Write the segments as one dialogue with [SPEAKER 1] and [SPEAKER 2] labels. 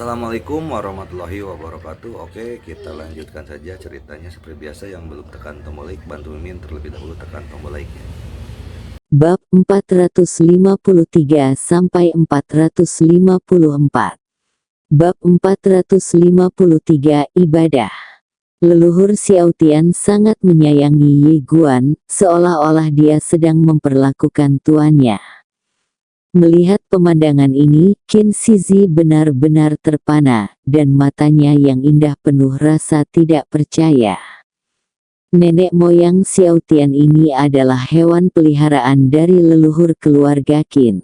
[SPEAKER 1] Assalamualaikum warahmatullahi wabarakatuh. Oke, kita lanjutkan saja ceritanya seperti biasa. Yang belum tekan tombol like, bantu Mimin terlebih dahulu tekan tombol like ya.
[SPEAKER 2] Bab 453 sampai 454. Bab 453 Ibadah. Leluhur Xiaotian sangat menyayangi Ye Guan, seolah-olah dia sedang memperlakukan tuannya. Melihat pemandangan ini, Qin Shizi benar-benar terpana, dan matanya yang indah penuh rasa tidak percaya. Nenek moyang Xiaotian ini adalah hewan peliharaan dari leluhur keluarga Qin.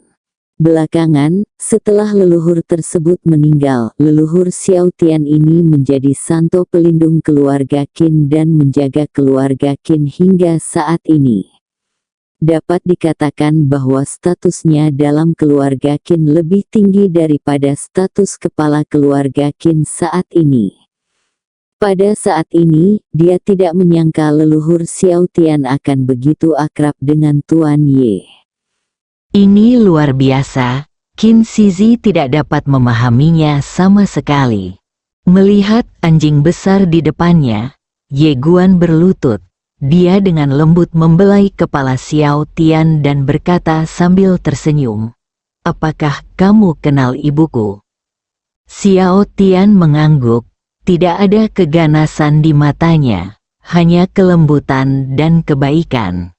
[SPEAKER 2] Belakangan, setelah leluhur tersebut meninggal, leluhur Xiaotian ini menjadi santo pelindung keluarga Qin dan menjaga keluarga Qin hingga saat ini. Dapat dikatakan bahwa statusnya dalam keluarga Qin lebih tinggi daripada status kepala keluarga Qin saat ini. Pada saat ini, dia tidak menyangka leluhur Xiaotian akan begitu akrab dengan Tuan Ye.
[SPEAKER 3] Ini luar biasa, Qin Shizi tidak dapat memahaminya sama sekali. Melihat anjing besar di depannya, Ye Guan berlutut. Dia dengan lembut membelai kepala Xiaotian dan berkata sambil tersenyum, "Apakah kamu kenal ibuku?" Xiaotian mengangguk, tidak ada keganasan di matanya, hanya kelembutan dan kebaikan.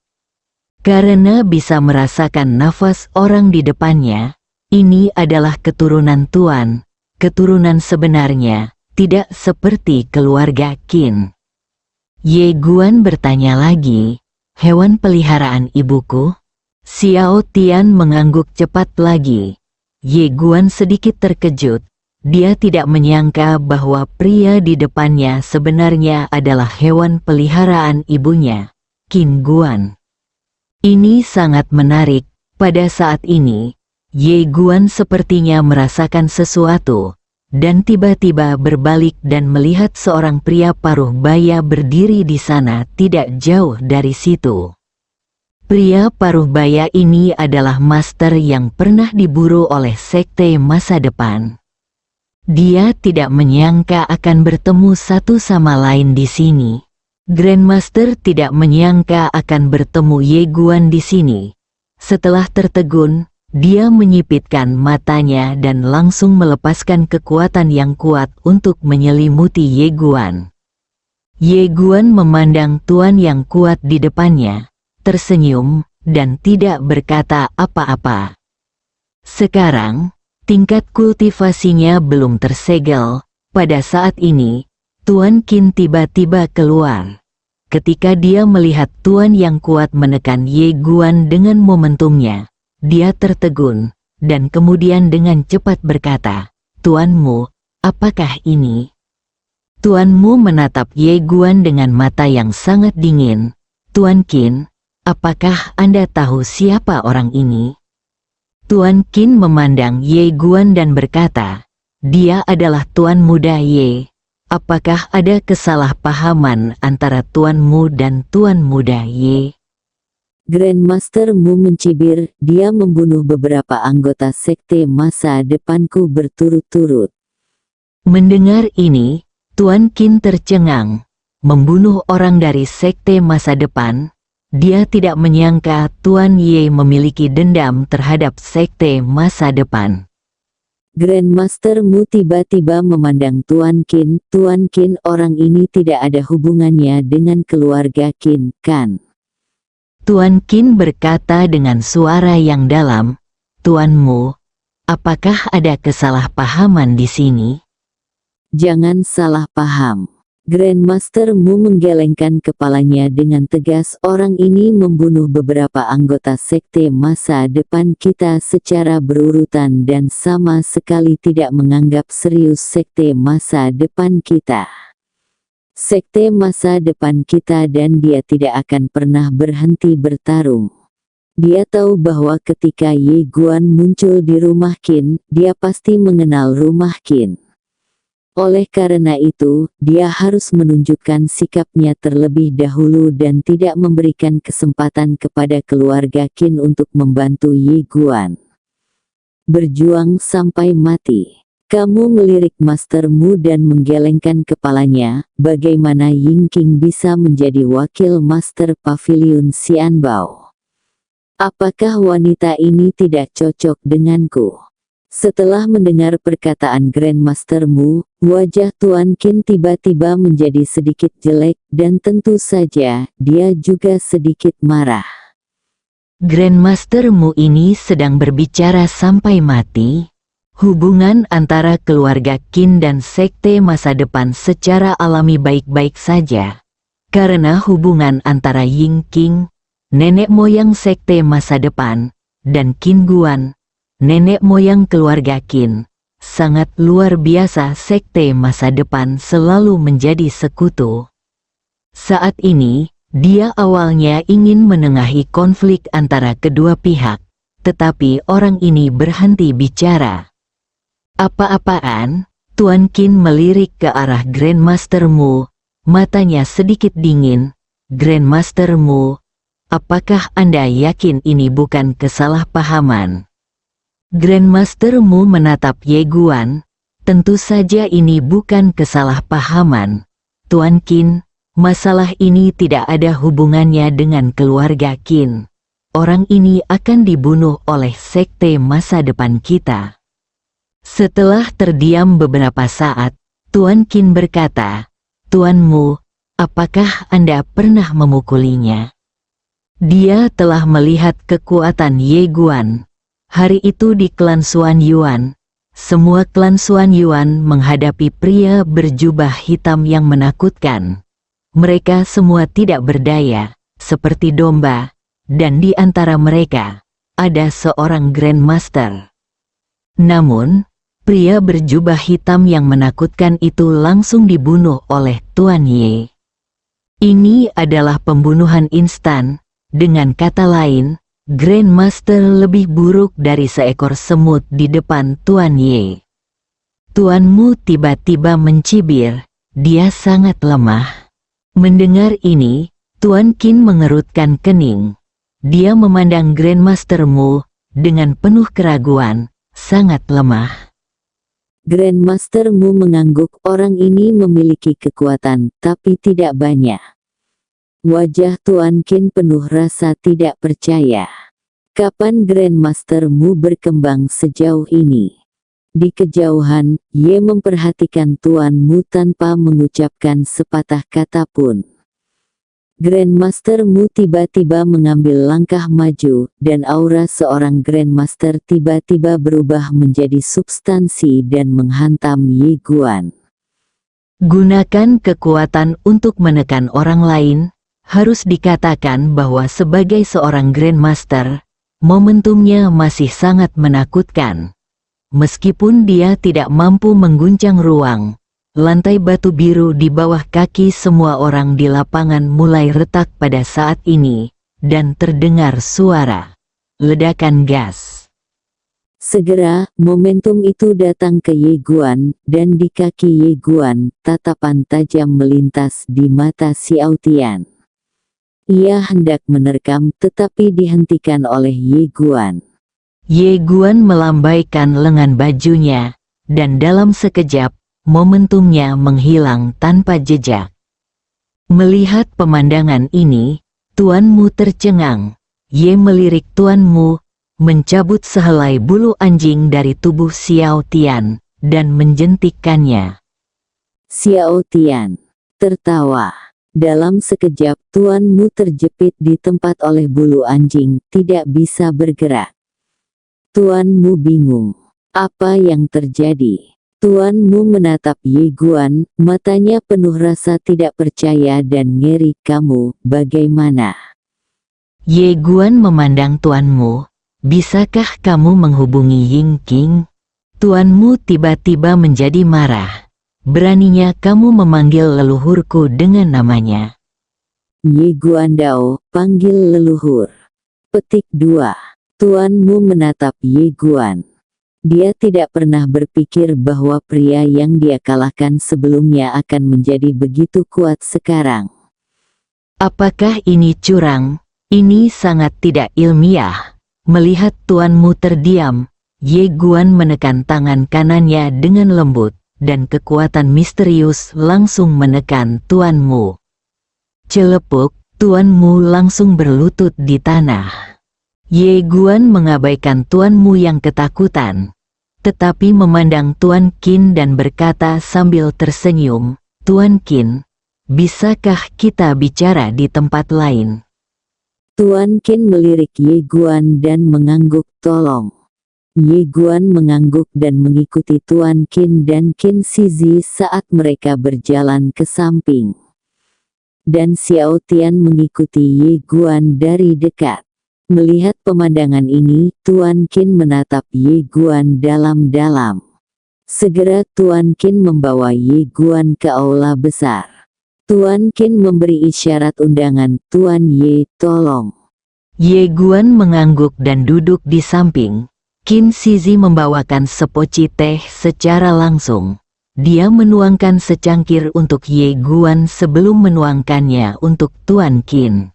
[SPEAKER 3] Karena bisa merasakan nafas orang di depannya, ini adalah keturunan Tuan, keturunan sebenarnya, tidak seperti keluarga Qin. Ye Guan bertanya lagi, "Hewan peliharaan ibuku?" Xiaotian mengangguk cepat lagi. Ye Guan sedikit terkejut, dia tidak menyangka bahwa pria di depannya sebenarnya adalah hewan peliharaan ibunya, Qin Guan. Ini sangat menarik, pada saat ini, Ye Guan sepertinya merasakan sesuatu, dan tiba-tiba berbalik dan melihat seorang pria paruh baya berdiri di sana tidak jauh dari situ. Pria paruh baya ini adalah master yang pernah diburu oleh sekte masa depan. Dia tidak menyangka akan bertemu satu sama lain di sini. Grandmaster tidak menyangka akan bertemu Ye Guan di sini. Setelah tertegun, dia menyipitkan matanya dan langsung melepaskan kekuatan yang kuat untuk menyelimuti Ye Guan. Ye Guan memandang tuan yang kuat di depannya, tersenyum, dan tidak berkata apa-apa. Sekarang, tingkat kultivasinya belum tersegel. Pada saat ini, Tuan Qin tiba-tiba keluar. Ketika dia melihat tuan yang kuat menekan Ye Guan dengan momentumnya, dia tertegun, dan kemudian dengan cepat berkata, "Tuanmu, apakah ini?" Tuanmu menatap Ye Guan dengan mata yang sangat dingin. "Tuan Qin, apakah Anda tahu siapa orang ini?" Tuan Qin memandang Ye Guan dan berkata, "Dia adalah Tuan Muda Ye. Apakah ada kesalahpahaman antara tuanmu dan Tuan Muda Ye?"
[SPEAKER 2] Grandmaster Mu mencibir, dia membunuh beberapa anggota sekte masa depanku berturut-turut.
[SPEAKER 3] Mendengar ini, Tuan Qin tercengang. Membunuh orang dari sekte masa depan, dia tidak menyangka Tuan Ye memiliki dendam terhadap sekte masa depan.
[SPEAKER 2] Grandmaster Mu tiba-tiba memandang Tuan Qin. Tuan Qin, orang ini tidak ada hubungannya dengan keluarga Qin, kan?
[SPEAKER 3] Tuan Qin berkata dengan suara yang dalam, "Tuanmu, apakah ada kesalahpahaman di sini?"
[SPEAKER 2] Jangan salah paham. Grandmaster Mu menggelengkan kepalanya dengan tegas. Orang ini membunuh beberapa anggota sekte masa depan kita secara berurutan dan sama sekali tidak menganggap serius sekte masa depan kita. Sekte masa depan kita dan dia tidak akan pernah berhenti bertarung. Dia tahu bahwa ketika Ye Guan muncul di rumah Qin, dia pasti mengenal rumah Qin. Oleh karena itu, dia harus menunjukkan sikapnya terlebih dahulu dan tidak memberikan kesempatan kepada keluarga Qin untuk membantu Ye Guan. Berjuang sampai mati. Kamu melirik mastermu dan menggelengkan kepalanya, bagaimana Yingqing bisa menjadi wakil master pavilion Xianbao? Apakah wanita ini tidak cocok denganku? Setelah mendengar perkataan Grandmastermu, wajah Tuan Qin tiba-tiba menjadi sedikit jelek dan tentu saja dia juga sedikit marah.
[SPEAKER 3] Grandmastermu ini sedang berbicara sampai mati. Hubungan antara keluarga Qin dan sekte masa depan secara alami baik-baik saja. Karena hubungan antara Yingqing, nenek moyang sekte masa depan, dan Qin Guan, nenek moyang keluarga Qin, sangat luar biasa. Sekte masa depan selalu menjadi sekutu. Saat ini, dia awalnya ingin menengahi konflik antara kedua pihak, tetapi orang ini berhenti bicara. Apa-apaan? Tuan Qin melirik ke arah Grandmastermu, matanya sedikit dingin. Grandmastermu, apakah Anda yakin ini bukan kesalahpahaman? Grandmastermu menatap Ye Guan, tentu saja ini bukan kesalahpahaman. Tuan Qin, masalah ini tidak ada hubungannya dengan keluarga Qin. Orang ini akan dibunuh oleh sekte masa depan kita. Setelah terdiam beberapa saat, Tuan Qin berkata, "Tuanmu, apakah Anda pernah memukulinya?" Dia telah melihat kekuatan Ye Guan. Hari itu di klan Xuan Yuan, semua klan Xuan Yuan menghadapi pria berjubah hitam yang menakutkan. Mereka semua tidak berdaya, seperti domba, dan di antara mereka, ada seorang Grandmaster. Namun, pria berjubah hitam yang menakutkan itu langsung dibunuh oleh Tuan Ye. Ini adalah pembunuhan instan, dengan kata lain, Grandmaster lebih buruk dari seekor semut di depan Tuan Ye. Tuanmu tiba-tiba mencibir, dia sangat lemah. Mendengar ini, Tuan Qin mengerutkan kening. Dia memandang Grandmastermu dengan penuh keraguan, sangat lemah.
[SPEAKER 2] Grandmastermu mengangguk. Orang ini memiliki kekuatan, tapi tidak banyak. Wajah Tuan Qin penuh rasa tidak percaya. Kapan Grandmastermu berkembang sejauh ini? Di kejauhan, Ye memperhatikan tuanmu tanpa mengucapkan sepatah kata pun. Grandmastermu tiba-tiba mengambil langkah maju, dan aura seorang Grandmaster tiba-tiba berubah menjadi substansi dan menghantam Ye Guan.
[SPEAKER 3] Gunakan kekuatan untuk menekan orang lain. Harus dikatakan bahwa sebagai seorang Grandmaster, momentumnya masih sangat menakutkan. Meskipun dia tidak mampu mengguncang ruang, lantai batu biru di bawah kaki semua orang di lapangan mulai retak pada saat ini, dan terdengar suara ledakan gas.
[SPEAKER 2] Segera, momentum itu datang ke Ye Guan, dan di kaki Ye Guan, tatapan tajam melintas di mata Xiao Tian. Ia hendak menerkam tetapi dihentikan oleh Ye Guan.
[SPEAKER 3] Ye Guan melambaikan lengan bajunya, dan dalam sekejap, momentumnya menghilang tanpa jejak. Melihat pemandangan ini, tuanmu tercengang. Ye melirik tuanmu, mencabut sehelai bulu anjing dari tubuh Xiao Tian, dan menjentikkannya.
[SPEAKER 2] Xiao Tian tertawa. Dalam sekejap tuanmu terjepit di tempat oleh bulu anjing, tidak bisa bergerak. Tuanmu bingung. Apa yang terjadi? Tuanmu menatap Ye Guan, matanya penuh rasa tidak percaya dan ngeri. Kamu, bagaimana?
[SPEAKER 3] Ye Guan memandang tuanmu. Bisakah kamu menghubungi Yingqing? Tuanmu tiba-tiba menjadi marah. Beraninya kamu memanggil leluhurku dengan namanya.
[SPEAKER 2] Ye Guan Dao, panggil leluhur. Petik 2. Tuanmu menatap Ye Guan. Dia tidak pernah berpikir bahwa pria yang dia kalahkan sebelumnya akan menjadi begitu kuat sekarang.
[SPEAKER 3] Apakah ini curang? Ini sangat tidak ilmiah. Melihat tuanmu terdiam, Ye Guan menekan tangan kanannya dengan lembut, dan kekuatan misterius langsung menekan Tuan Mu. Celepuk, Tuan Mu langsung berlutut di tanah. Ye Guan mengabaikan Tuan Mu yang ketakutan, tetapi memandang Tuan Qin dan berkata sambil tersenyum, "Tuan Qin, bisakah kita bicara di tempat lain?"
[SPEAKER 2] Tuan Qin melirik Ye Guan dan mengangguk tolong. Ye Guan mengangguk dan mengikuti Tuan Qin dan Qin Shizi saat mereka berjalan ke samping. Dan Xiao Tian mengikuti Ye Guan dari dekat. Melihat pemandangan ini, Tuan Qin menatap Ye Guan dalam-dalam. Segera Tuan Qin membawa Ye Guan ke aula besar. Tuan Qin memberi isyarat undangan, "Tuan Ye, tolong."
[SPEAKER 3] Ye Guan mengangguk dan duduk di samping. Qin Shizi membawakan sepoci teh secara langsung. Dia menuangkan secangkir untuk Ye Guan sebelum menuangkannya untuk Tuan Qin.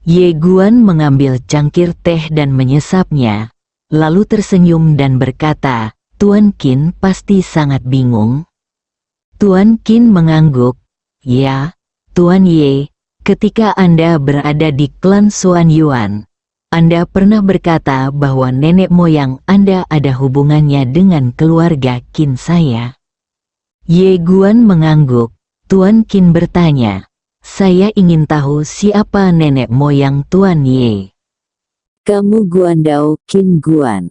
[SPEAKER 3] Ye Guan mengambil cangkir teh dan menyesapnya, lalu tersenyum dan berkata, "Tuan Qin pasti sangat bingung." Tuan Qin mengangguk, "Ya, Tuan Ye, ketika Anda berada di klan Xuan Yuan, Anda pernah berkata bahwa nenek moyang Anda ada hubungannya dengan keluarga Qin saya." Ye Guan mengangguk. Tuan Qin bertanya, "Saya ingin tahu siapa nenek moyang Tuan Ye."
[SPEAKER 2] "Kamu Guandao Qin Guan."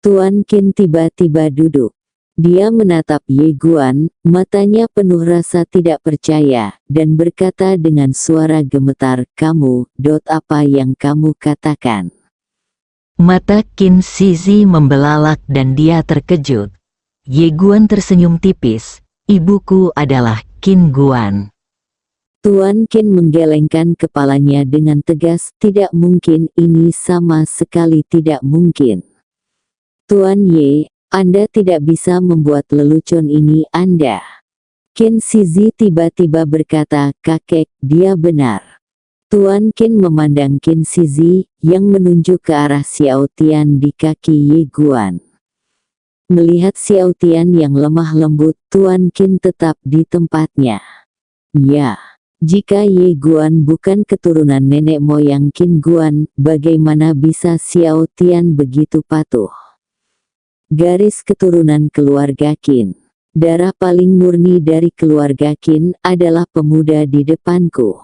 [SPEAKER 2] Tuan Qin tiba-tiba duduk. Dia menatap Ye Guan, matanya penuh rasa tidak percaya, dan berkata dengan suara gemetar, "Kamu, apa yang kamu katakan?"
[SPEAKER 3] Mata Qin Shizi membelalak dan dia terkejut. Ye Guan tersenyum tipis, "Ibuku adalah Qin Guan."
[SPEAKER 2] Tuan Qin menggelengkan kepalanya dengan tegas, "Tidak mungkin, ini sama sekali tidak mungkin. Tuan Ye, Anda tidak bisa membuat lelucon ini Anda." Qin Shizi tiba-tiba berkata, "Kakek, dia benar." Tuan Qin memandang Qin Shizi, yang menunjuk ke arah Xiao Tian di kaki Ye Guan. Melihat Xiao Tian yang lemah lembut, Tuan Qin tetap di tempatnya. "Ya, jika Ye Guan bukan keturunan nenek moyang Qin Guan, bagaimana bisa Xiao Tian begitu patuh? Garis keturunan keluarga Qin. Darah paling murni dari keluarga Qin adalah pemuda di depanku."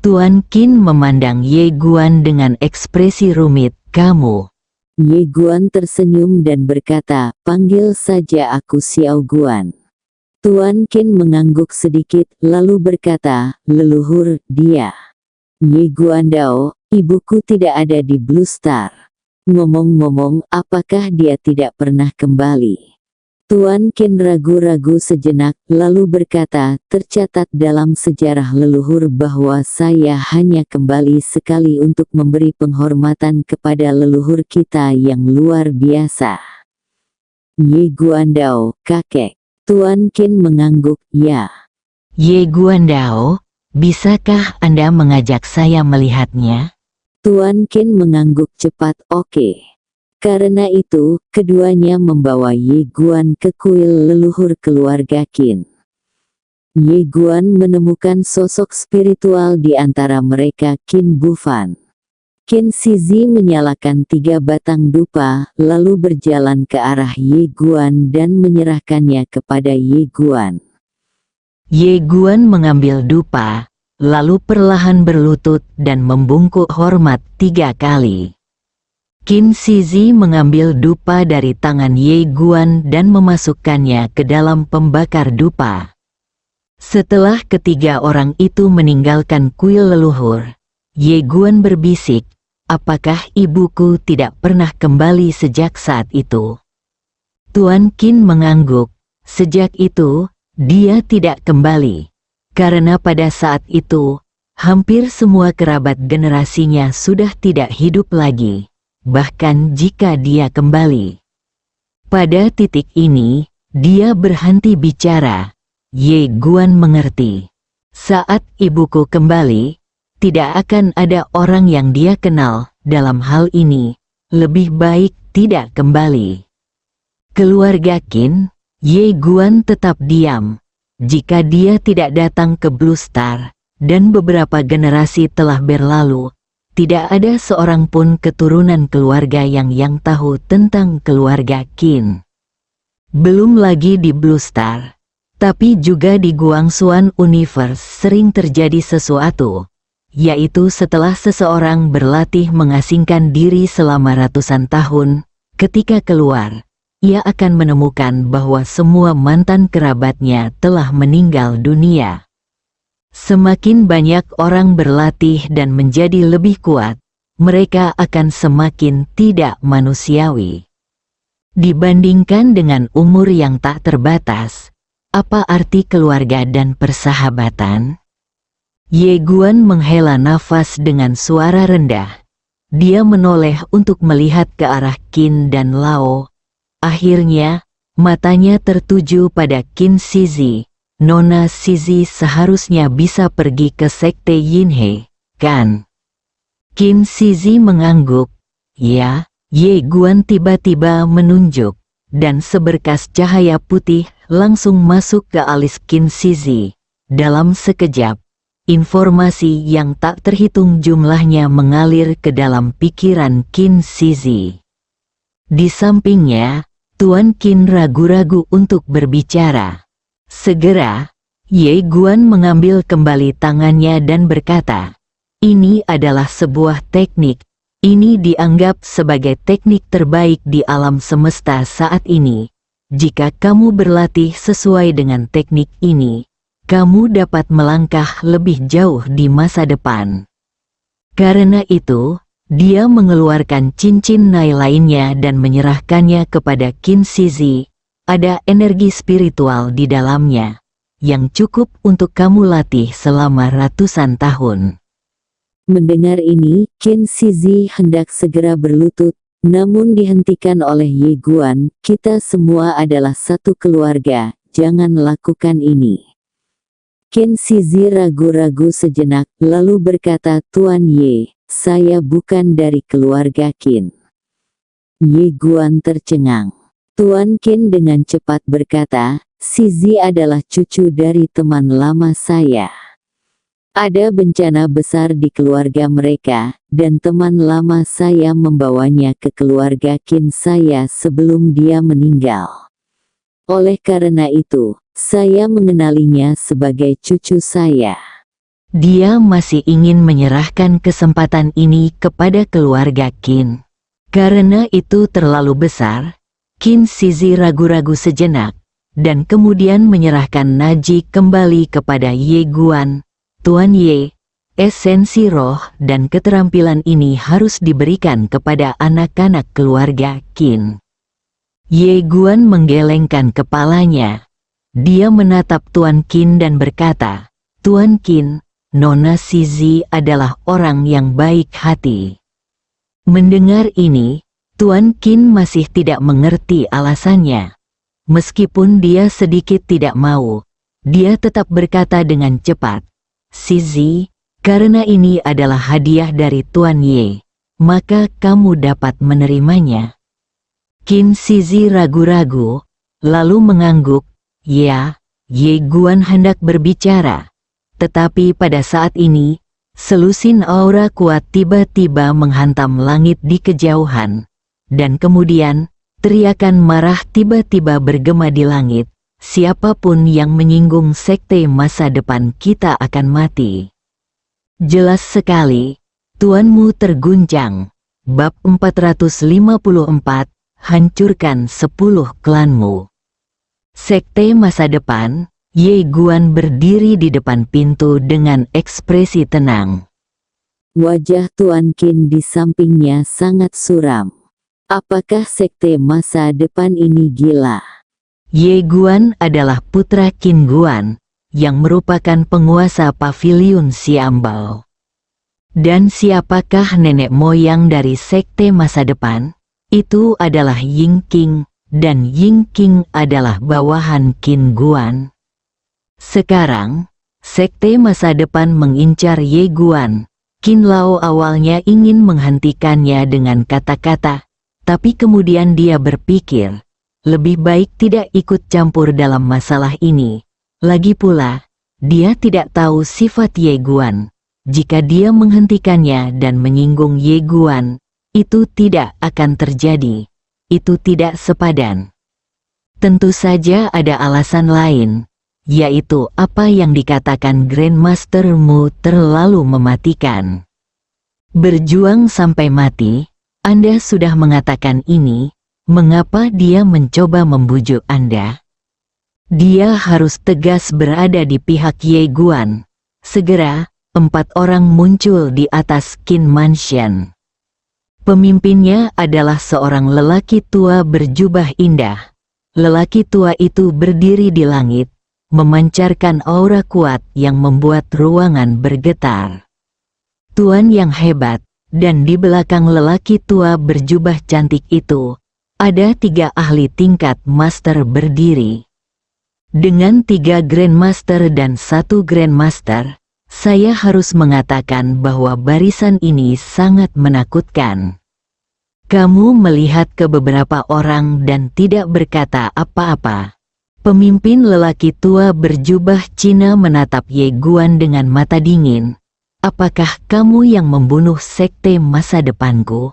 [SPEAKER 3] Tuan Qin memandang Ye Guan dengan ekspresi rumit, "Kamu."
[SPEAKER 2] Ye Guan tersenyum dan berkata, "Panggil saja aku Xiao Guan." Tuan Qin mengangguk sedikit, lalu berkata, "Leluhur, dia." "Ye Guandao, ibuku tidak ada di Blue Star. Ngomong-ngomong, apakah dia tidak pernah kembali?" Tuan Qin ragu-ragu sejenak, lalu berkata, "Tercatat dalam sejarah leluhur bahwa saya hanya kembali sekali untuk memberi penghormatan kepada leluhur kita yang luar biasa." "Ye Guandao, kakek." Tuan Qin mengangguk, "Ya."
[SPEAKER 3] Ye Guandao, bisakah Anda mengajak saya melihatnya?
[SPEAKER 2] Tuan Qin mengangguk cepat, "Oke." Karena itu, keduanya membawa Ye Guan ke kuil leluhur keluarga Qin. Ye Guan menemukan sosok spiritual di antara mereka, Qin Bufan. Qin Shizi menyalakan 3 batang dupa, lalu berjalan ke arah Ye Guan dan menyerahkannya kepada Ye Guan.
[SPEAKER 3] Ye Guan mengambil dupa, lalu perlahan berlutut dan membungkuk hormat 3 kali. Qin Shizi mengambil dupa dari tangan Ye Guan dan memasukkannya ke dalam pembakar dupa. Setelah ketiga orang itu meninggalkan kuil leluhur, Ye Guan berbisik, "Apakah ibuku tidak pernah kembali sejak saat itu?" Tuan Qin mengangguk, "Sejak itu, dia tidak kembali. Karena pada saat itu, hampir semua kerabat generasinya sudah tidak hidup lagi. Bahkan jika dia kembali." Pada titik ini, dia berhenti bicara. Ye Guan mengerti. Saat ibuku kembali, tidak akan ada orang yang dia kenal. Dalam hal ini, lebih baik tidak kembali. Keluarga Qin, Ye Guan tetap diam. Jika dia tidak datang ke Blue Star, dan beberapa generasi telah berlalu, tidak ada seorang pun keturunan keluarga yang tahu tentang keluarga Qin. Belum lagi di Blue Star, tapi juga di Guangxuan Universe sering terjadi sesuatu, yaitu setelah seseorang berlatih mengasingkan diri selama ratusan tahun, ketika keluar, ia akan menemukan bahwa semua mantan kerabatnya telah meninggal dunia. Semakin banyak orang berlatih dan menjadi lebih kuat, mereka akan semakin tidak manusiawi. Dibandingkan dengan umur yang tak terbatas, apa arti keluarga dan persahabatan? Ye Guan menghela nafas dengan suara rendah. Dia menoleh untuk melihat ke arah Qin dan Lao. Akhirnya, matanya tertuju pada Qin Shizi. Nona Shizi seharusnya bisa pergi ke sekte Yinhe, kan? Qin Shizi mengangguk. Ya, Ye Guan tiba-tiba menunjuk, dan seberkas cahaya putih langsung masuk ke alis Qin Shizi. Dalam sekejap, informasi yang tak terhitung jumlahnya mengalir ke dalam pikiran Qin Shizi. Di sampingnya, Tuan Qin ragu-ragu untuk berbicara. Segera, Ye Guan mengambil kembali tangannya dan berkata, "Ini adalah sebuah teknik. Ini dianggap sebagai teknik terbaik di alam semesta saat ini. Jika kamu berlatih sesuai dengan teknik ini, kamu dapat melangkah lebih jauh di masa depan." Karena itu, dia mengeluarkan cincin nai lainnya dan menyerahkannya kepada Qin Shizi. Ada energi spiritual di dalamnya, yang cukup untuk kamu latih selama ratusan tahun.
[SPEAKER 2] Mendengar ini, Qin Shizi hendak segera berlutut, namun dihentikan oleh Ye Guan. "Kita semua adalah satu keluarga, jangan lakukan ini." Qin Shizi ragu-ragu sejenak, lalu berkata, "Tuan Ye, saya bukan dari keluarga Qin." Ye Guan tercengang. Tuan Qin dengan cepat berkata, "Shizi adalah cucu dari teman lama saya. Ada bencana besar di keluarga mereka, dan teman lama saya membawanya ke keluarga Qin saya sebelum dia meninggal. Oleh karena itu, saya mengenalinya sebagai cucu saya."
[SPEAKER 3] Dia masih ingin menyerahkan kesempatan ini kepada keluarga Qin. Karena itu terlalu besar, Qin Shizi ragu-ragu sejenak, dan kemudian menyerahkan Naji kembali kepada Ye Guan. "Tuan Ye, esensi roh dan keterampilan ini harus diberikan kepada anak-anak keluarga Qin." Ye Guan menggelengkan kepalanya. Dia menatap Tuan Qin dan berkata, "Tuan Qin, Nona Shizi adalah orang yang baik hati." Mendengar ini, Tuan Qin masih tidak mengerti alasannya. Meskipun dia sedikit tidak mau, dia tetap berkata dengan cepat, "Shizi, karena ini adalah hadiah dari Tuan Ye, maka kamu dapat menerimanya." Qin Shizi ragu-ragu, lalu mengangguk. Ya, Ye Guan hendak berbicara. Tetapi pada saat ini, selusin aura kuat tiba-tiba menghantam langit di kejauhan. Dan kemudian, teriakan marah tiba-tiba bergema di langit. "Siapapun yang menyinggung sekte masa depan kita akan mati." Jelas sekali, tuanmu terguncang. Bab 454, hancurkan 10 klanmu. Sekte masa depan. Ye Guan berdiri di depan pintu dengan ekspresi tenang.
[SPEAKER 2] Wajah Tuan Qin di sampingnya sangat suram. Apakah sekte masa depan ini gila?
[SPEAKER 3] Ye Guan adalah putra Qin Guan, yang merupakan penguasa paviliun Xiambao. Dan siapakah nenek moyang dari sekte masa depan? Itu adalah Ying Qing, dan Ying Qing adalah bawahan Qin Guan. Sekarang, sekte masa depan mengincar Ye Guan. Qin Lao awalnya ingin menghentikannya dengan kata-kata, tapi kemudian dia berpikir, lebih baik tidak ikut campur dalam masalah ini. Lagi pula, dia tidak tahu sifat Ye Guan. Jika dia menghentikannya dan menyinggung Ye Guan, itu tidak akan terjadi. Itu tidak sepadan. Tentu saja ada alasan lain, yaitu apa yang dikatakan Grandmaster Mu terlalu mematikan. Berjuang sampai mati, Anda sudah mengatakan ini, mengapa dia mencoba membujuk Anda? Dia harus tegas berada di pihak Ye Guan. Segera, 4 orang muncul di atas Qin Mansion. Pemimpinnya adalah seorang lelaki tua berjubah indah. Lelaki tua itu berdiri di langit, memancarkan aura kuat yang membuat ruangan bergetar. Tuan yang hebat, dan di belakang lelaki tua berjubah cantik itu, ada 3 ahli tingkat master berdiri. Dengan 3 Grandmaster dan 1 Grandmaster, saya harus mengatakan bahwa barisan ini sangat menakutkan. Kamu melihat ke beberapa orang dan tidak berkata apa-apa. Pemimpin lelaki tua berjubah Cina menatap Ye Guan dengan mata dingin. Apakah kamu yang membunuh sekte masa depanku?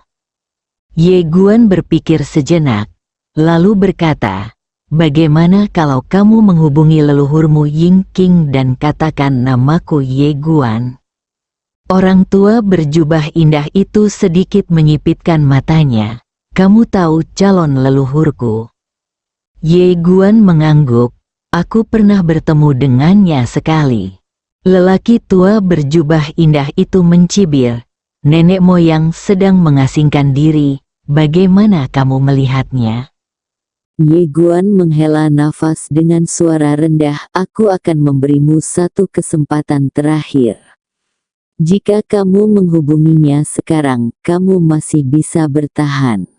[SPEAKER 3] Ye Guan berpikir sejenak, lalu berkata, bagaimana kalau kamu menghubungi leluhurmu Ying Qing dan katakan namaku Ye Guan? Orang tua berjubah indah itu sedikit menyipitkan matanya. Kamu tahu calon leluhurku? Ye Guan mengangguk, aku pernah bertemu dengannya sekali. Lelaki tua berjubah indah itu mencibir, nenek moyang sedang mengasingkan diri, bagaimana kamu melihatnya?
[SPEAKER 2] Ye Guan menghela nafas dengan suara rendah, aku akan memberimu 1 kesempatan terakhir. Jika kamu menghubunginya sekarang, kamu masih bisa bertahan.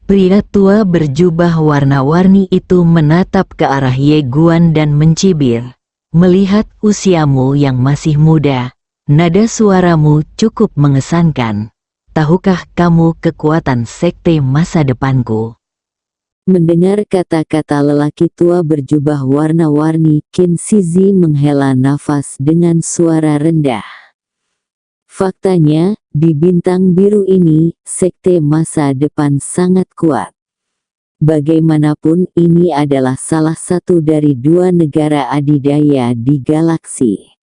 [SPEAKER 3] Pria tua berjubah warna-warni itu menatap ke arah Ye Guan dan mencibir. Melihat usiamu yang masih muda, nada suaramu cukup mengesankan. Tahukah kamu kekuatan sekte masa depanku?
[SPEAKER 2] Mendengar kata-kata lelaki tua berjubah warna-warni, Qin Shizi menghela nafas dengan suara rendah. Faktanya, di bintang biru ini, sekte masa depan sangat kuat. Bagaimanapun ini adalah salah satu dari 2 negara adidaya di galaksi.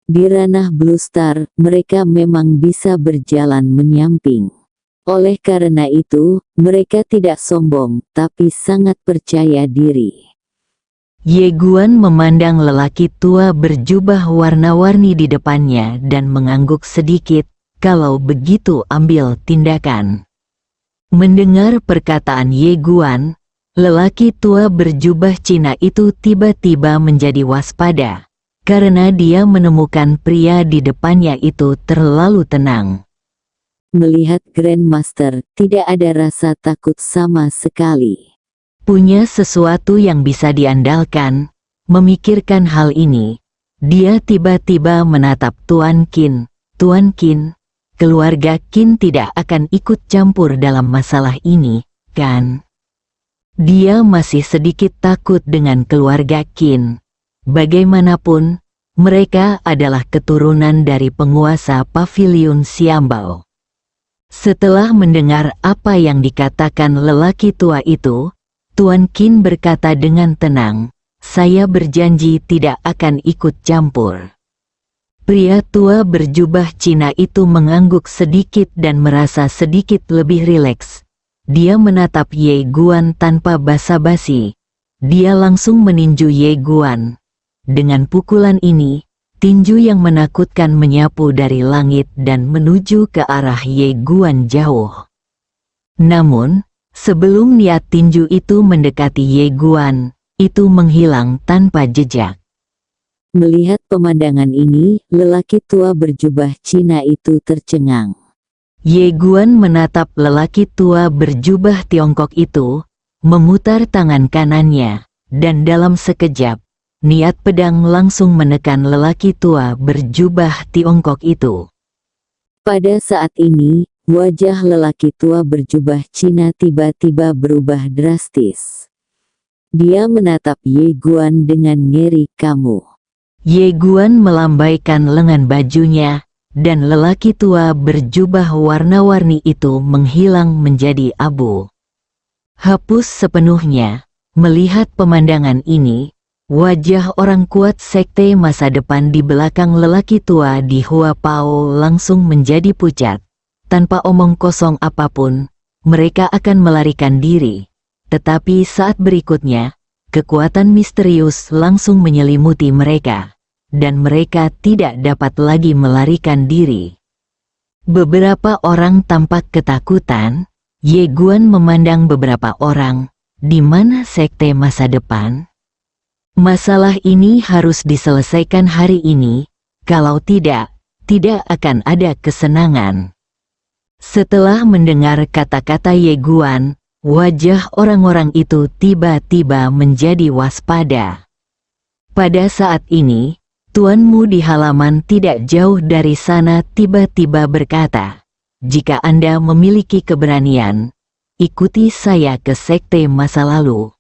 [SPEAKER 2] Di ranah Blue Star, mereka memang bisa berjalan menyamping. Oleh karena itu, mereka tidak sombong, tapi sangat percaya diri.
[SPEAKER 3] Ye Guan memandang lelaki tua berjubah warna-warni di depannya dan mengangguk sedikit, kalau begitu ambil tindakan. Mendengar perkataan Ye Guan, lelaki tua berjubah Cina itu tiba-tiba menjadi waspada, karena dia menemukan pria di depannya itu terlalu tenang.
[SPEAKER 2] Melihat Grandmaster, tidak ada rasa takut sama sekali.
[SPEAKER 3] Punya sesuatu yang bisa diandalkan. Memikirkan hal ini, dia tiba-tiba menatap Tuan Qin. Tuan Qin, keluarga Qin tidak akan ikut campur dalam masalah ini, kan? Dia masih sedikit takut dengan keluarga Qin. Bagaimanapun, mereka adalah keturunan dari penguasa Paviliun Xiambao. Setelah mendengar apa yang dikatakan lelaki tua itu, Tuan Qin berkata dengan tenang, saya berjanji tidak akan ikut campur. Pria tua berjubah Cina itu mengangguk sedikit dan merasa sedikit lebih rileks. Dia menatap Ye Guan tanpa basa-basi. Dia langsung meninju Ye Guan. Dengan pukulan ini, tinju yang menakutkan menyapu dari langit dan menuju ke arah Ye Guan jauh. Namun, sebelum niat tinju itu mendekati Ye Guan, itu menghilang tanpa jejak.
[SPEAKER 2] Melihat pemandangan ini, lelaki tua berjubah Cina itu tercengang.
[SPEAKER 3] Ye Guan menatap lelaki tua berjubah Tiongkok itu, memutar tangan kanannya, dan dalam sekejap, niat pedang langsung menekan lelaki tua berjubah Tiongkok itu.
[SPEAKER 2] Pada saat ini, Wajah lelaki tua berjubah Cina tiba-tiba berubah drastis. Dia menatap Ye Guan dengan ngeri. Kamu.
[SPEAKER 3] Ye Guan melambaikan lengan bajunya, dan lelaki tua berjubah warna-warni itu menghilang menjadi abu. Hapus sepenuhnya. Melihat pemandangan ini, wajah orang kuat sekte masa depan di belakang lelaki tua di Hua Pao langsung menjadi pucat. Tanpa omong kosong apapun, mereka akan melarikan diri. Tetapi saat berikutnya, kekuatan misterius langsung menyelimuti mereka, dan mereka tidak dapat lagi melarikan diri. Beberapa orang tampak ketakutan. Ye Guan memandang beberapa orang. Di mana sekte masa depan? Masalah ini harus diselesaikan hari ini, kalau tidak akan ada kesenangan. Setelah mendengar kata-kata Ye Guan, wajah orang-orang itu tiba-tiba menjadi waspada. Pada saat ini, tuanmu di halaman tidak jauh dari sana tiba-tiba berkata, "Jika Anda memiliki keberanian, ikuti saya ke sekte masa lalu."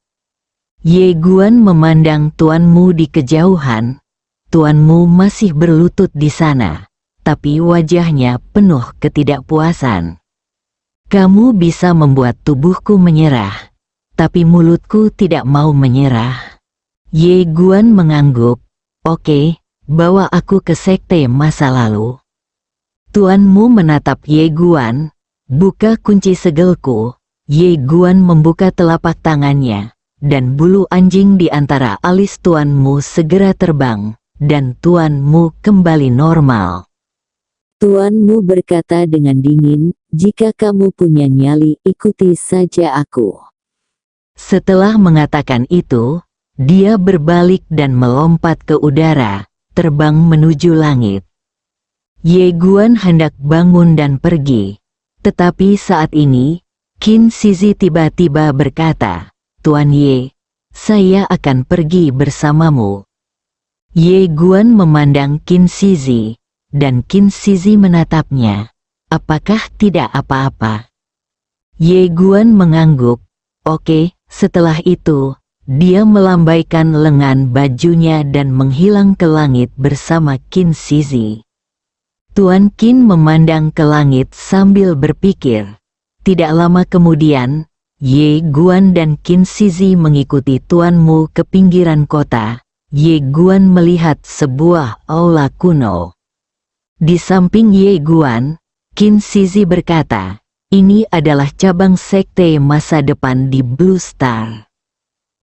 [SPEAKER 3] Ye Guan memandang tuanmu di kejauhan. Tuanmu masih berlutut di sana, tapi wajahnya penuh ketidakpuasan. Kamu bisa membuat tubuhku menyerah, tapi mulutku tidak mau menyerah. Ye Guan mengangguk. Oke, bawa aku ke sekte masa lalu. Tuanmu menatap Ye Guan. Buka kunci segelku. Ye Guan membuka telapak tangannya, dan bulu anjing di antara alis tuanmu segera terbang, dan tuanmu kembali normal.
[SPEAKER 2] Tuanmu berkata dengan dingin, "Jika kamu punya nyali, ikuti saja aku."
[SPEAKER 3] Setelah mengatakan itu, dia berbalik dan melompat ke udara, terbang menuju langit. Ye Guan hendak bangun dan pergi. Tetapi saat ini, Qin Shizi tiba-tiba berkata, "Tuan Ye, saya akan pergi bersamamu." Ye Guan memandang Qin Shizi, dan Qin Shizi menatapnya. Apakah tidak apa-apa? Ye Guan mengangguk. Oke. Setelah itu, dia melambaikan lengan bajunya dan menghilang ke langit bersama Qin Shizi. Tuan Qin memandang ke langit sambil berpikir. Tidak lama kemudian, Ye Guan dan Qin Shizi mengikuti tuanmu ke pinggiran kota. Ye Guan melihat sebuah aula kuno. Di samping Ye Guan, Qin Shizi berkata, "Ini adalah cabang sekte masa depan di Blue Star."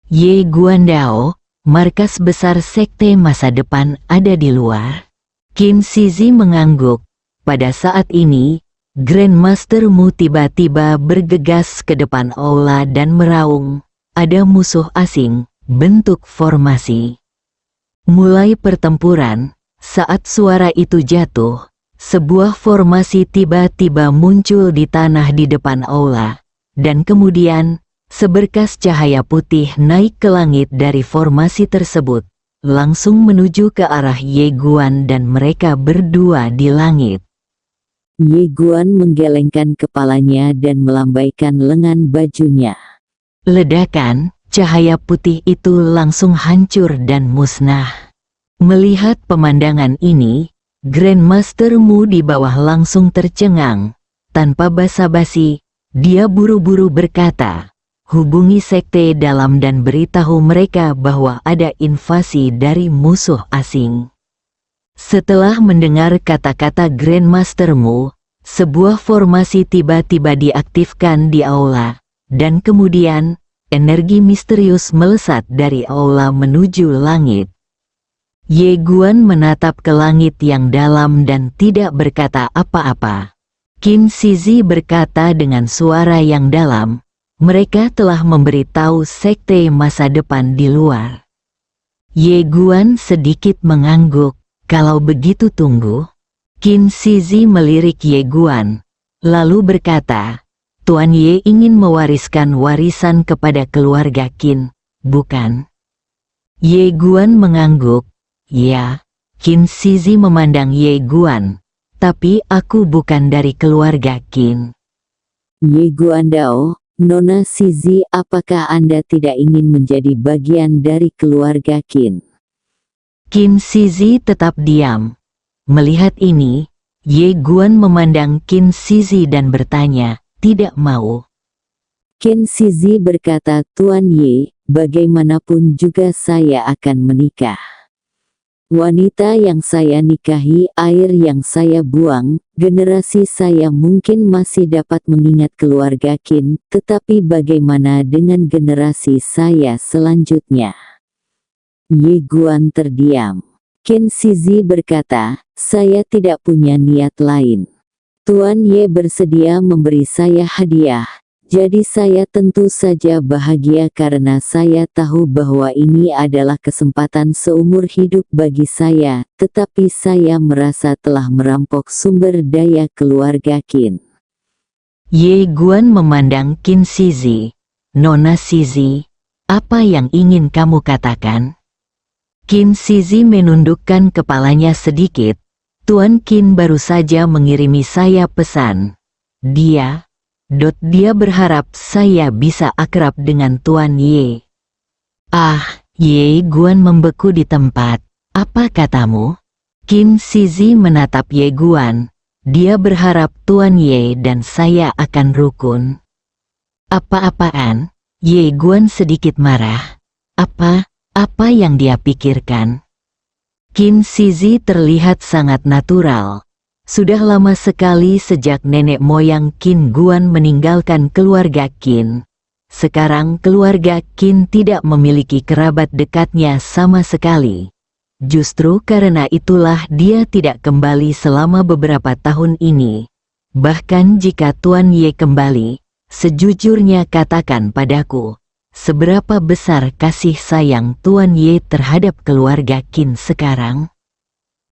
[SPEAKER 3] Ye Guan Dao, markas besar sekte masa depan ada di luar. Qin Shizi mengangguk. Pada saat ini, Grandmaster-mu tiba-tiba bergegas ke depan aula dan meraung, "Ada musuh asing, bentuk formasi." Mulai pertempuran. Saat suara itu jatuh, sebuah formasi tiba-tiba muncul di tanah di depan aula, dan kemudian, seberkas cahaya putih naik ke langit dari formasi tersebut, langsung menuju ke arah Ye Guan dan mereka berdua di langit.
[SPEAKER 2] Ye Guan menggelengkan kepalanya dan melambaikan lengan bajunya.
[SPEAKER 3] Ledakan, cahaya putih itu langsung hancur dan musnah. Melihat pemandangan ini, Grandmaster-mu di bawah langsung tercengang. Tanpa basa-basi, dia buru-buru berkata, "Hubungi sekte dalam dan beritahu mereka bahwa ada invasi dari musuh asing." Setelah mendengar kata-kata Grandmaster-mu, sebuah formasi tiba-tiba diaktifkan di aula, dan kemudian, energi misterius melesat dari aula menuju langit. Ye Guan menatap ke langit yang dalam dan tidak berkata apa-apa. Qin Shizi berkata dengan suara yang dalam, "Mereka telah memberitahu sekte masa depan di luar." Ye Guan sedikit mengangguk. Kalau begitu tunggu. Qin Shizi melirik Ye Guan, lalu berkata, "Tuan Ye ingin mewariskan warisan kepada keluarga Qin, bukan?" Ye Guan mengangguk. "Ya." Qin Shizi memandang Ye Guan. Tapi aku bukan dari keluarga Qin.
[SPEAKER 2] Ye Guandao, Nona Sizi, apakah Anda tidak ingin menjadi bagian dari keluarga Qin?
[SPEAKER 3] Qin Shizi tetap diam. Melihat ini, Ye Guan memandang Qin Shizi dan bertanya, tidak mau.
[SPEAKER 2] Qin Shizi berkata, Tuan Ye, bagaimanapun juga saya akan menikah. Wanita yang saya nikahi, air yang saya buang, generasi saya mungkin masih dapat mengingat keluarga Qin, tetapi bagaimana dengan generasi saya selanjutnya? Ye Guan terdiam. Qin Shizi berkata, saya tidak punya niat lain. Tuan Ye bersedia memberi saya hadiah. Jadi saya tentu saja bahagia karena saya tahu bahwa ini adalah kesempatan seumur hidup bagi saya, tetapi saya merasa telah merampok sumber daya keluarga Qin.
[SPEAKER 3] Ye Guan memandang Qin Shizi. Nona Shizi, apa yang ingin kamu katakan? Qin Shizi menundukkan kepalanya sedikit. Tuan Qin baru saja mengirimi saya pesan. Dia berharap saya bisa akrab dengan Tuan Ye. Ye Guan membeku di tempat. Apa katamu? Qin Shizi menatap Ye Guan. Dia berharap Tuan Ye dan saya akan rukun. Apa-apaan? Ye Guan sedikit marah. Apa yang dia pikirkan? Qin Shizi terlihat sangat natural. Sudah lama sekali sejak nenek moyang Qin Guan meninggalkan keluarga Qin. Sekarang keluarga Qin tidak memiliki kerabat dekatnya sama sekali. Justru karena itulah dia tidak kembali selama beberapa tahun ini. Bahkan jika Tuan Ye kembali, sejujurnya katakan padaku, seberapa besar kasih sayang Tuan Ye terhadap keluarga Qin sekarang?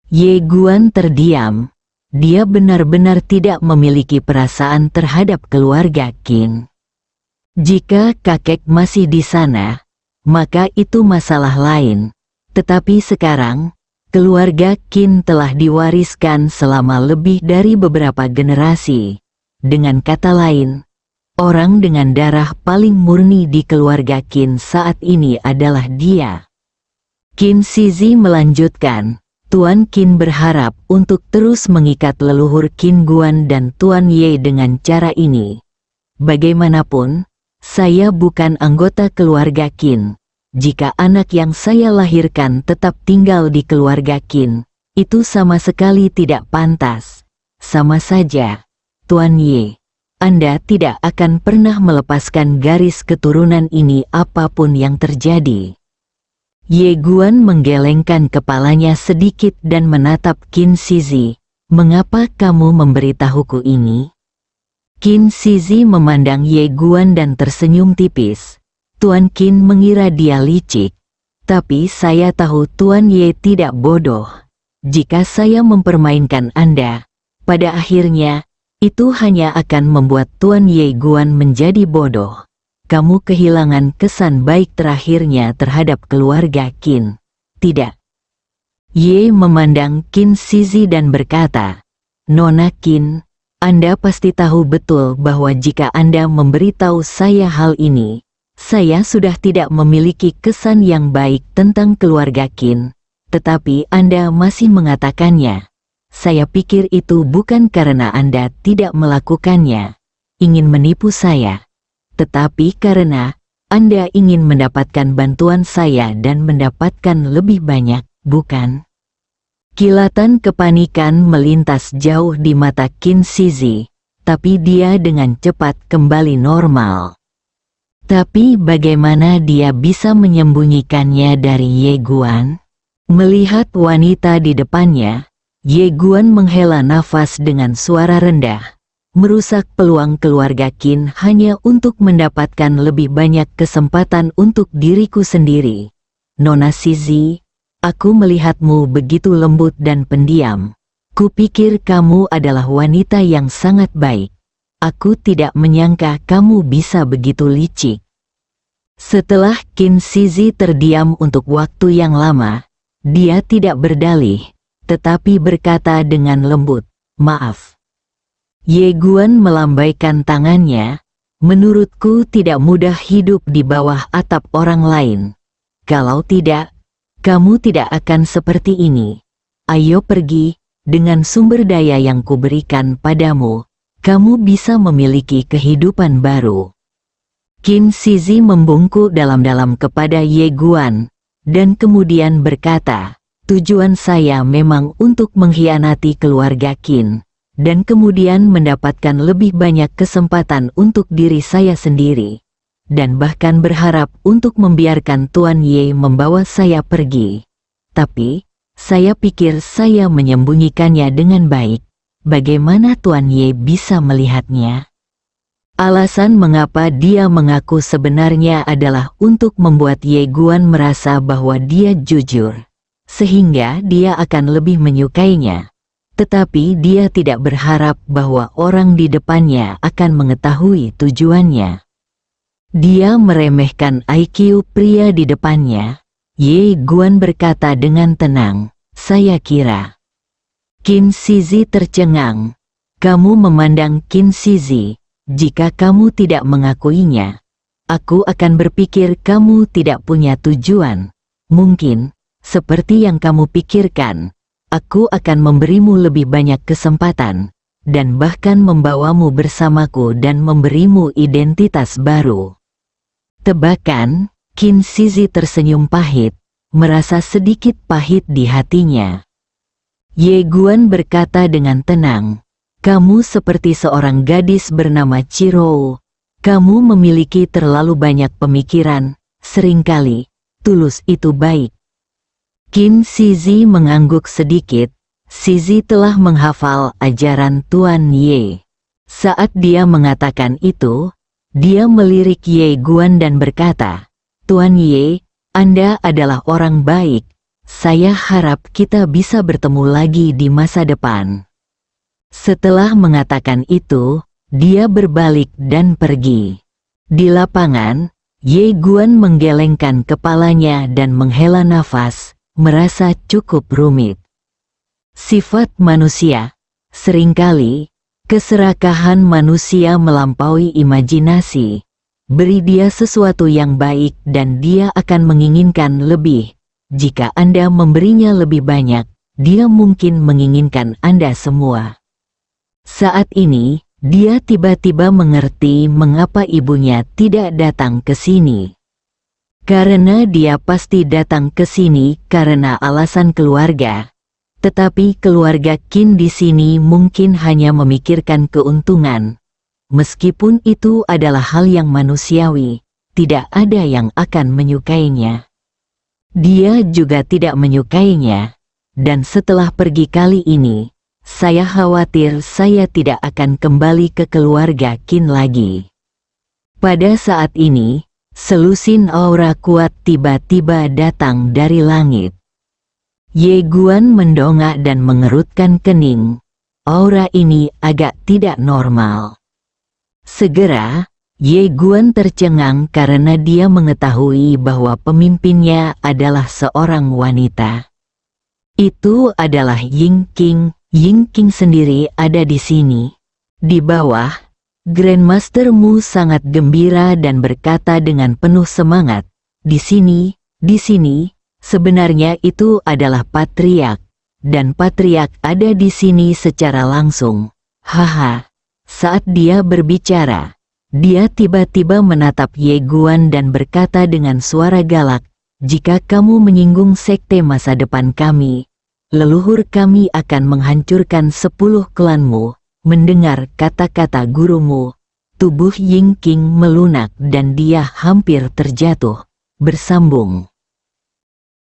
[SPEAKER 3] Ye Guan terdiam. Dia benar-benar tidak memiliki perasaan terhadap keluarga Qin. Jika kakek masih di sana, maka itu masalah lain. Tetapi sekarang, keluarga Qin telah diwariskan selama lebih dari beberapa generasi. Dengan kata lain, orang dengan darah paling murni di keluarga Qin saat ini adalah dia. Qin Shizi melanjutkan. Tuan Qin berharap untuk terus mengikat leluhur Qin Guan dan Tuan Ye dengan cara ini. Bagaimanapun, saya bukan anggota keluarga Qin. Jika anak yang saya lahirkan tetap tinggal di keluarga Qin, itu sama sekali tidak pantas. Sama saja, Tuan Ye, Anda tidak akan pernah melepaskan garis keturunan ini apapun yang terjadi. Ye Guan menggelengkan kepalanya sedikit dan menatap Qin Shizi. Mengapa kamu memberitahuku ini? Qin Shizi memandang Ye Guan dan tersenyum tipis. Tuan Qin mengira dia licik. Tapi saya tahu Tuan Ye tidak bodoh. Jika saya mempermainkan Anda, pada akhirnya, itu hanya akan membuat Tuan Ye Guan menjadi bodoh. Kamu kehilangan kesan baik terakhirnya terhadap keluarga Qin. Tidak. Ye memandang Qin Shizi dan berkata, Nona Qin, Anda pasti tahu betul bahwa jika Anda memberitahu saya hal ini, saya sudah tidak memiliki kesan yang baik tentang keluarga Qin. Tetapi Anda masih mengatakannya. Saya pikir itu bukan karena Anda tidak melakukannya, ingin menipu saya. Tetapi karena Anda ingin mendapatkan bantuan saya dan mendapatkan lebih banyak, bukan? Kilatan kepanikan melintas jauh di mata Qin Shizi, tapi dia dengan cepat kembali normal. Tapi bagaimana dia bisa menyembunyikannya dari Ye Guan? Melihat wanita di depannya, Ye Guan menghela nafas dengan suara rendah. Merusak peluang keluarga Qin hanya untuk mendapatkan lebih banyak kesempatan untuk diriku sendiri. Nona Shizi, aku melihatmu begitu lembut dan pendiam. Kupikir kamu adalah wanita yang sangat baik. Aku tidak menyangka kamu bisa begitu licik. Setelah Qin Shizi terdiam untuk waktu yang lama, dia tidak berdalih, tetapi berkata dengan lembut, maaf. Ye Guan melambaikan tangannya, menurutku tidak mudah hidup di bawah atap orang lain. Kalau tidak, kamu tidak akan seperti ini. Ayo pergi, dengan sumber daya yang kuberikan padamu, kamu bisa memiliki kehidupan baru. Qin Shizi membungkuk dalam-dalam kepada Ye Guan, dan kemudian berkata, tujuan saya memang untuk mengkhianati keluarga Qin, dan kemudian mendapatkan lebih banyak kesempatan untuk diri saya sendiri, dan bahkan berharap untuk membiarkan Tuan Ye membawa saya pergi. Tapi, saya pikir saya menyembunyikannya dengan baik. Bagaimana Tuan Ye bisa melihatnya? Alasan mengapa dia mengaku sebenarnya adalah untuk membuat Ye Guan merasa bahwa dia jujur, sehingga dia akan lebih menyukainya. Tetapi dia tidak berharap bahwa orang di depannya akan mengetahui tujuannya. Dia meremehkan IQ pria di depannya. Ye Guan berkata dengan tenang, saya kira. Qin Shizi tercengang. Kamu memandang Qin Shizi, jika kamu tidak mengakuinya, aku akan berpikir kamu tidak punya tujuan. Mungkin, seperti yang kamu pikirkan, aku akan memberimu lebih banyak kesempatan, dan bahkan membawamu bersamaku dan memberimu identitas baru. Tebakan, Qin Shizi tersenyum pahit, merasa sedikit pahit di hatinya. Ye Guan berkata dengan tenang, kamu seperti seorang gadis bernama Qirou. Kamu memiliki terlalu banyak pemikiran, seringkali, tulus itu baik. Qin Shizi mengangguk sedikit. Shizi telah menghafal ajaran Tuan Ye. Saat dia mengatakan itu, dia melirik Ye Guan dan berkata, Tuan Ye, Anda adalah orang baik. Saya harap kita bisa bertemu lagi di masa depan. Setelah mengatakan itu, dia berbalik dan pergi. Di lapangan, Ye Guan menggelengkan kepalanya dan menghela nafas, merasa cukup rumit. Sifat manusia, seringkali, keserakahan manusia melampaui imajinasi. Beri dia sesuatu yang baik dan dia akan menginginkan lebih. Jika Anda memberinya lebih banyak, dia mungkin menginginkan Anda semua. Saat ini, dia tiba-tiba mengerti mengapa ibunya tidak datang ke sini. Karena dia pasti datang ke sini karena alasan keluarga. Tetapi keluarga Qin di sini mungkin hanya memikirkan keuntungan. Meskipun itu adalah hal yang manusiawi, tidak ada yang akan menyukainya. Dia juga tidak menyukainya, dan setelah pergi kali ini, saya khawatir saya tidak akan kembali ke keluarga Qin lagi. Pada saat ini, selusin aura kuat tiba-tiba datang dari langit. Ye Guan mendongak dan mengerutkan kening. Aura ini agak tidak normal. Segera, Ye Guan tercengang karena dia mengetahui bahwa pemimpinnya adalah seorang wanita. Itu adalah Ying Qing. Ying Qing sendiri ada di sini. Di bawah, Grandmaster Mu sangat gembira dan berkata dengan penuh semangat, di sini, sebenarnya itu adalah Patriark, dan Patriark ada di sini secara langsung. Haha. Saat dia berbicara, dia tiba-tiba menatap Ye Guan dan berkata dengan suara galak, jika kamu menyinggung sekte masa depan kami, leluhur kami akan menghancurkan 10 klanmu. Mendengar kata-kata gurumu, tubuh Ying Qing melunak dan dia hampir terjatuh. Bersambung.